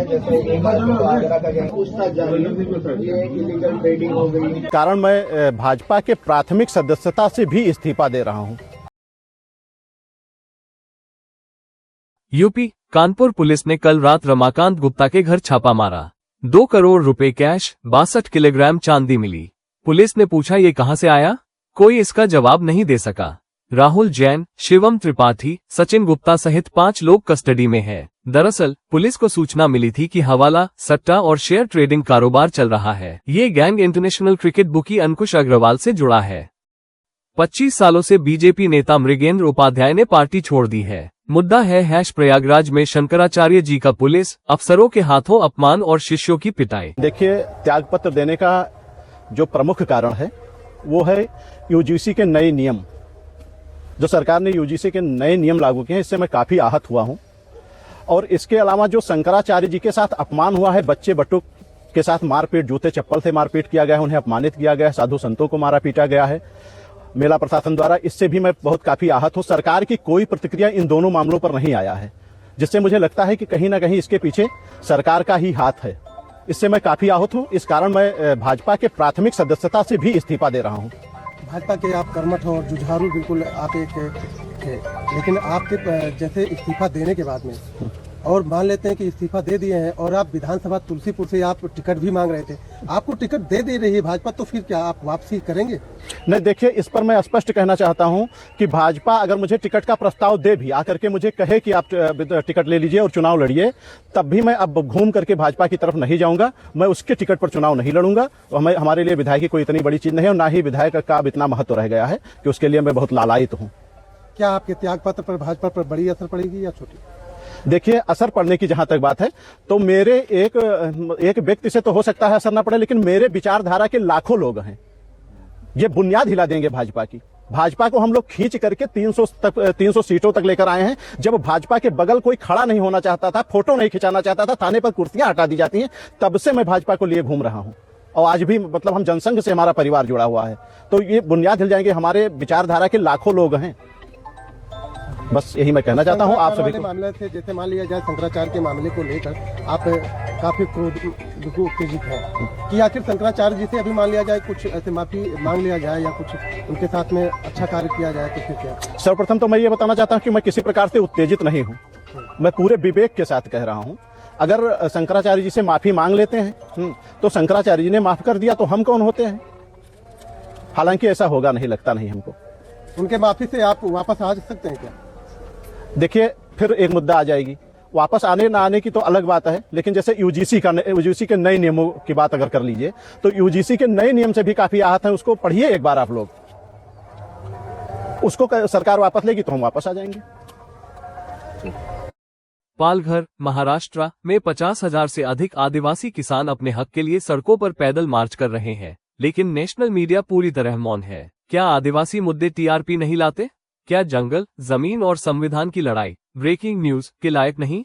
हैं, जैसे एक आगरा का गैंग पूछताछ जारी है, ये इलीगल ट्रेडिंग हो गई। कारण मैं भाजपा के प्राथमिक सदस्यता से भी इस्तीफा दे रहा हूं। यूपी कानपुर पुलिस ने कल रात रमाकांत गुप्ता के घर छापा मारा। 2 करोड़ रुपए कैश, 62 किलोग्राम चांदी मिली। पुलिस ने पूछा ये कहां से आया, कोई इसका जवाब नहीं दे सका। राहुल जैन, शिवम त्रिपाठी, सचिन गुप्ता सहित 5 लोग कस्टडी में हैं। दरअसल पुलिस को सूचना मिली थी कि हवाला, सट्टा और शेयर ट्रेडिंग कारोबार चल रहा है। ये गैंग इंटरनेशनल क्रिकेट बुकी अंकुश अग्रवाल से जुड़ा है। 25 सालों से बीजेपी नेता मृगेंद्र उपाध्याय ने पार्टी छोड़ दी है। मुद्दा है प्रयागराज में शंकराचार्य जी का पुलिस अफसरों के हाथों अपमान और शिष्यों की पिटाई। देखिए, त्यागपत्र देने का जो प्रमुख कारण है वो है यूजीसी के नए नियम। जो सरकार ने यूजीसी के नए नियम लागू किए हैं, इससे मैं काफी आहत हुआ हूं। और इसके अलावा जो शंकराचार्य जी के साथ अपमान हुआ है, बच्चे बट्टू के साथ मारपीट, जूते चप्पल से मारपीट किया गया है, उन्हें अपमानित किया गया है, साधु संतों को मारा पीटा गया है मेला प्रशासन द्वारा, इससे भी मैं बहुत काफी आहत हूं। सरकार की कोई प्रतिक्रिया इन दोनों मामलों पर नहीं आया है, जिससे मुझे लगता है कि कहीं ना कहीं इसके पीछे सरकार का ही हाथ है। इससे मैं काफी आहत हूं। इस कारण मैं भाजपा के प्राथमिक सदस्यता से भी इस्तीफा दे रहा हूं। भाजपा के आप कर्मठ और जुझारू बिल्कुल आप एक थे, लेकिन आपके जैसे इस्तीफा देने के बाद में, और मान लेते हैं कि इस्तीफा दे दिए हैं और आप विधानसभा तुलसीपुर से आप टिकट भी मांग रहे थे, आपको टिकट दे रही है भाजपा, तो फिर क्या आप वापसी करेंगे? नहीं, देखिए, इस पर मैं स्पष्ट कहना चाहता हूं कि भाजपा अगर मुझे टिकट का प्रस्ताव दे भी, आकर के मुझे कहे कि आप टिकट ले लीजिए और चुनाव लड़िए, तब भी मैं अब घूम करके भाजपा की तरफ नहीं जाऊंगा। मैं उसके टिकट पर चुनाव नहीं लड़ूंगा। हमारे लिए विधायक की कोई इतनी बड़ी चीज नहीं है और ना ही विधायक का अब इतना महत्व रह गया है कि उसके लिए मैं बहुत लालायित हूँ। क्या आपके त्यागपत्र पर भाजपा पर बड़ी असर पड़ेगी या छोटी? देखिए, असर पड़ने की जहां तक बात है तो मेरे एक व्यक्ति से तो हो सकता है असर ना पड़े, लेकिन मेरे विचारधारा के लाखों लोग हैं। ये बुनियाद हिला देंगे भाजपा की। भाजपा को हम लोग खींच करके 300 सीटों तक लेकर आए हैं। जब भाजपा के बगल कोई खड़ा नहीं होना चाहता था, फोटो नहीं खिंचाना चाहता था, थाने पर कुर्सियां हटा दी जाती हैं, तब से मैं भाजपा को लिए घूम रहा हूं। और आज भी मतलब हम जनसंघ से हमारा परिवार जुड़ा हुआ है, तो ये बुनियाद हिल जाएंगे। हमारे विचारधारा के लाखों लोग हैं। बस यही मैं कहना चाहता हूं आप सभी को। मामले थे, जैसे मान लिया जाए शंकराचार्य के मामले को लेकर आप काफी उत्तेजित हैं कि आखिर शंकराचार्य जी से अभी मान लिया जाए कुछ ऐसे माफी मांग लिया जाए या कुछ उनके साथ में अच्छा कार्य किया जाए, तो फिर क्या? सर्वप्रथम तो मैं ये बताना चाहता हूं कि मैं किसी प्रकार से उत्तेजित नहीं हूं। मैं पूरे विवेक के साथ कह रहा हूं। अगर शंकराचार्य जी से माफी मांग लेते हैं तो शंकराचार्य जी ने माफ कर दिया, तो हम कौन होते हैं? हालांकि ऐसा होगा नहीं, लगता नहीं हमको। उनके माफी से आप वापस आ सकते हैं क्या? देखिए, फिर एक मुद्दा आ जाएगी। वापस आने ना आने की तो अलग बात है, लेकिन जैसे यूजीसी के नए नियमों की बात अगर कर लीजिए, तो यूजीसी के नए नियम से भी काफी आहत है। उसको पढ़िए एक बार आप लोग। उसको सरकार वापस लेगी तो हम वापस आ जाएंगे। पालघर, महाराष्ट्र में 50,000 से अधिक आदिवासी किसान अपने हक के लिए सड़कों पर पैदल मार्च कर रहे हैं, लेकिन नेशनल मीडिया पूरी तरह मौन है। क्या आदिवासी मुद्दे टीआरपी नहीं लाते? क्या जंगल, जमीन और संविधान की लड़ाई ब्रेकिंग न्यूज के लायक नहीं?